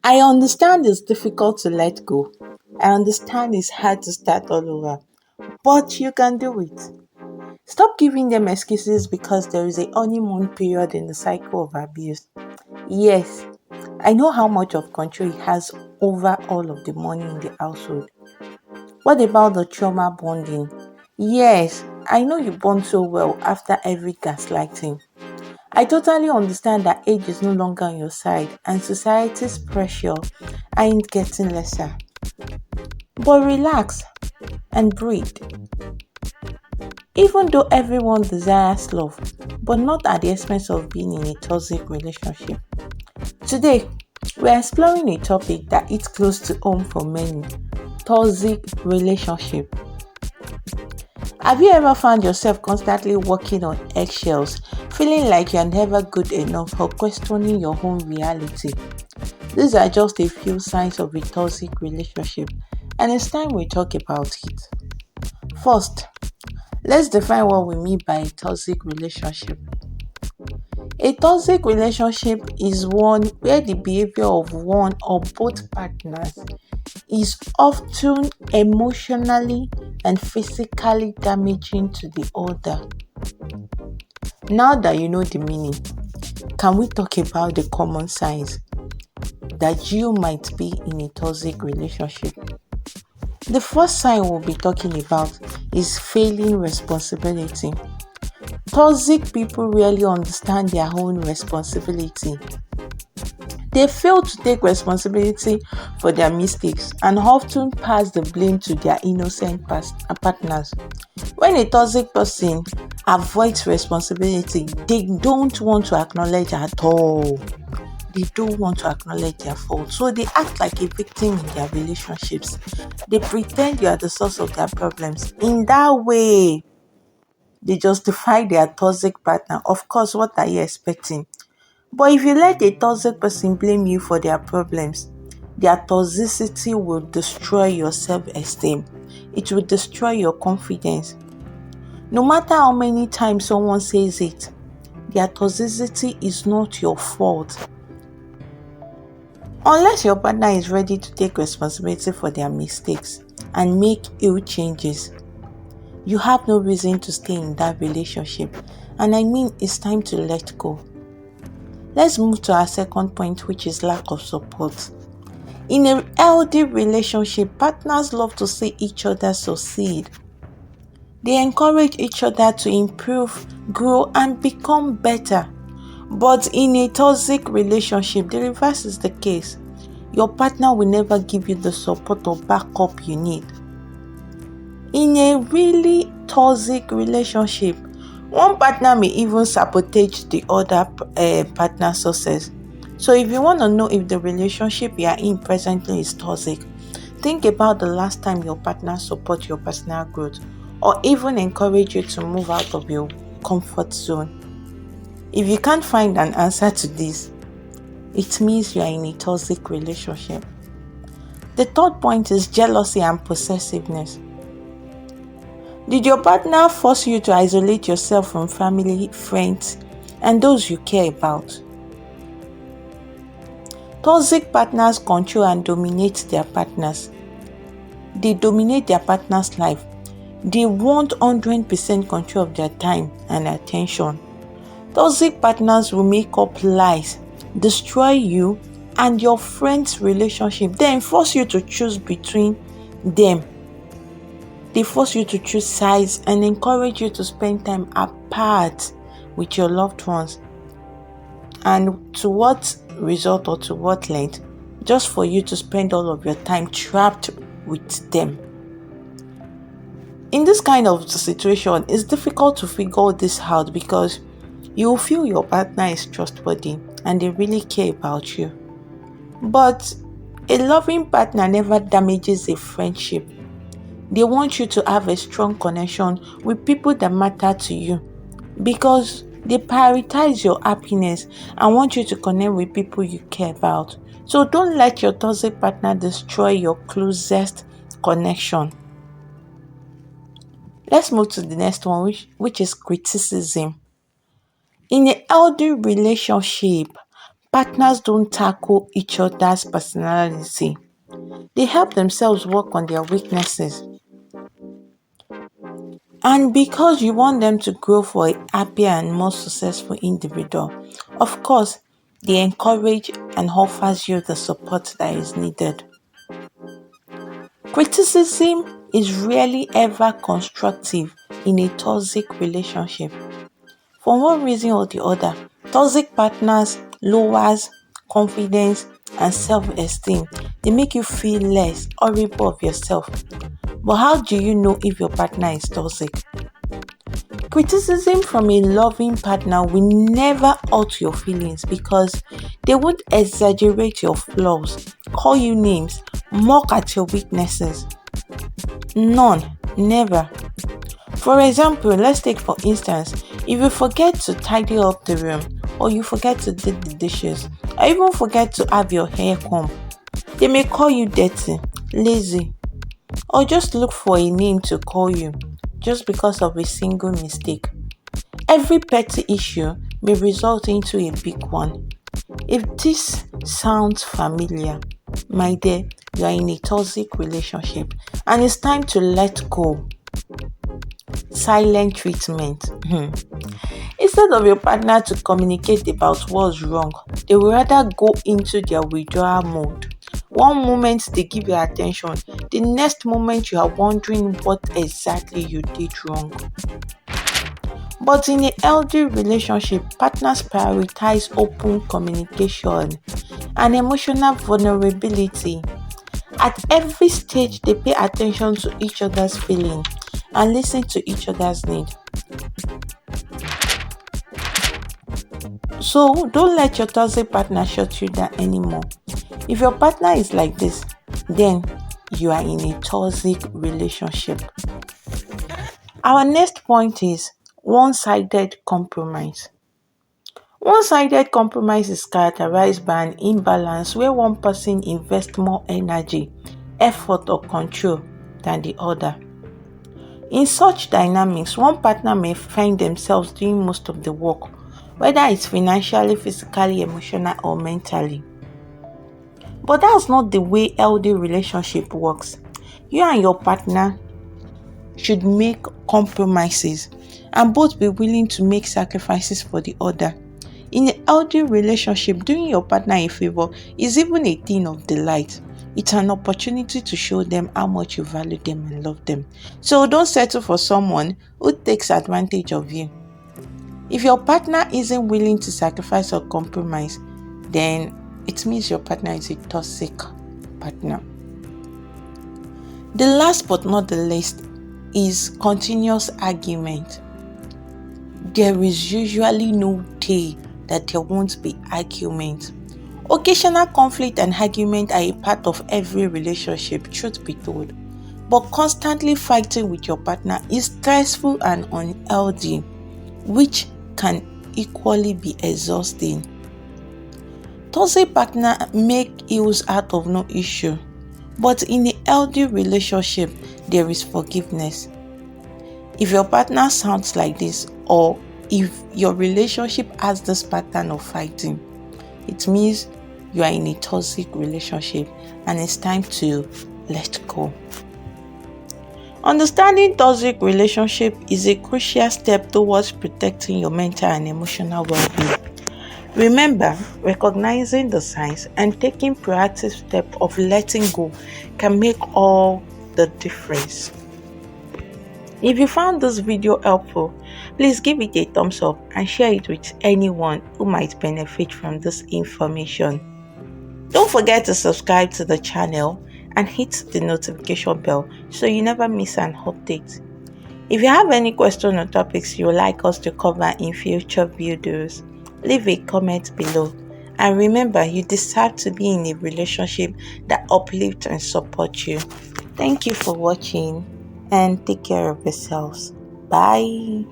I understand it's difficult to let go. I understand it's hard to start all over, but you can do it. Stop giving them excuses because there is a honeymoon period in the cycle of abuse. Yes, I know how much of control he has over all of the money in the household. What about the trauma bonding? Yes, I know you bond so well after every gaslighting. I totally understand that age is no longer on your side and society's pressure ain't getting lesser. But relax and breathe. Even though everyone desires love, but not at the expense of being in a toxic relationship. Today, we're exploring a topic that hits close to home for many: toxic relationship. Have you ever found yourself constantly walking on eggshells, feeling like you're never good enough or questioning your own reality? These are just a few signs of a toxic relationship, and it's time we talk about it. First, let's define what we mean by a toxic relationship. A toxic relationship is one where the behavior of one or both partners is often emotionally and physically damaging to the other. Now that you know the meaning, can we talk about the common signs that you might be in a toxic relationship? The first sign we'll be talking about is failing responsibility. Toxic people rarely understand their own responsibility. They fail to take responsibility for their mistakes and often pass the blame to their innocent partners. When a toxic person avoids responsibility, they don't want to acknowledge at all. They don't want to acknowledge their fault. So they act like a victim in their relationships. They pretend you are the source of their problems. In that way, they justify their toxic partner. Of course, what are you expecting? But if you let a toxic person blame you for their problems, their toxicity will destroy your self-esteem. It will destroy your confidence. No matter how many times someone says it, their toxicity is not your fault. Unless your partner is ready to take responsibility for their mistakes and make ill changes, you have no reason to stay in that relationship. And I mean, it's time to let go. Let's move to our second point, which is lack of support. In a healthy relationship, partners love to see each other succeed. They encourage each other to improve, grow, and become better. But in a toxic relationship, the reverse is the case. Your partner will never give you the support or backup you need. In a really toxic relationship, one partner may even sabotage the other partner's success. So if you want to know if the relationship you are in presently is toxic, think about the last time your partner support your personal growth or even encourage you to move out of your comfort zone. If you can't find an answer to this, it means you are in a toxic relationship. The third point is jealousy and possessiveness. Did your partner force you to isolate yourself from family, friends, and those you care about? Toxic partners control and dominate their partners. They dominate their partner's life. They want 100% control of their time and attention. Toxic partners will make up lies, destroy you and your friend's relationship, then force you to choose between them. They force you to choose sides and encourage you to spend time apart with your loved ones. And to what result or to what length? Just for you to spend all of your time trapped with them. In this kind of situation, it's difficult to figure this out because you feel your partner is trustworthy and they really care about you. But a loving partner never damages a friendship. They want you to have a strong connection with people that matter to you because they prioritize your happiness and want you to connect with people you care about. So don't let your toxic partner destroy your closest connection. Let's move to the next one, which is criticism. In a healthy relationship, Partners don't tackle each other's personality. They help themselves work on their weaknesses. And because you want them to grow for a happier and more successful individual, of course, they encourage and offers you the support that is needed. Criticism is rarely ever constructive in a toxic relationship. For one reason or the other, toxic partners lowers confidence and self-esteem. They make you feel less horrible of yourself. But how do you know if your partner is toxic? Criticism from a loving partner will never hurt your feelings because they won't exaggerate your flaws, call you names, mock at your weaknesses. None, never. For example, let's take for instance, if you forget to tidy up the room, or you forget to do the dishes, or even forget to have your hair combed, they may call you dirty, lazy, or just look for a name to call you just because of a single mistake. Every petty issue may result into a big one. If this sounds familiar, my dear, you are in a toxic relationship and it's time to let go. Silent treatment. Instead of your partner to communicate about what's wrong, they will rather go into their withdrawal mode. One moment they give you attention, the next moment you are wondering what exactly you did wrong. But in a healthy relationship, partners prioritize open communication and emotional vulnerability. At every stage, they pay attention to each other's feelings and listen to each other's needs. So don't let your toxic partner shut you down anymore. If your partner is like this, then you are in a toxic relationship. Our next point is one-sided compromise. One-sided compromise is characterized by an imbalance where one person invests more energy, effort, or control than the other. In such dynamics, one partner may find themselves doing most of the work, whether it's financially, physically, emotional, or mentally. But that's not the way healthy relationship works. You and your partner should make compromises and both be willing to make sacrifices for the other. In a healthy relationship, doing your partner a favor is even a thing of delight. It's an opportunity to show them how much you value them and love them. So don't settle for someone who takes advantage of you. If your partner isn't willing to sacrifice or compromise, then it means your partner is a toxic partner. The last but not the least is continuous argument. There is usually no day that there won't be argument. Occasional conflict and argument are a part of every relationship, truth be told. But constantly fighting with your partner is stressful and unhealthy, which can equally be exhausting. Toxic partner make ills out of no issue, but in a healthy relationship, there is forgiveness. If your partner sounds like this, or if your relationship has this pattern of fighting, it means you are in a toxic relationship and it's time to let go. Understanding toxic relationship is a crucial step towards protecting your mental and emotional well-being. Remember, recognizing the signs and taking proactive steps of letting go can make all the difference. If you found this video helpful, please give it a thumbs up and share it with anyone who might benefit from this information. Don't forget to subscribe to the channel and hit the notification bell so you never miss an update. If you have any questions or topics you would like us to cover in future videos, leave a comment below. And remember, you deserve to be in a relationship that uplifts and supports you. Thank you for watching and take care of yourselves. Bye.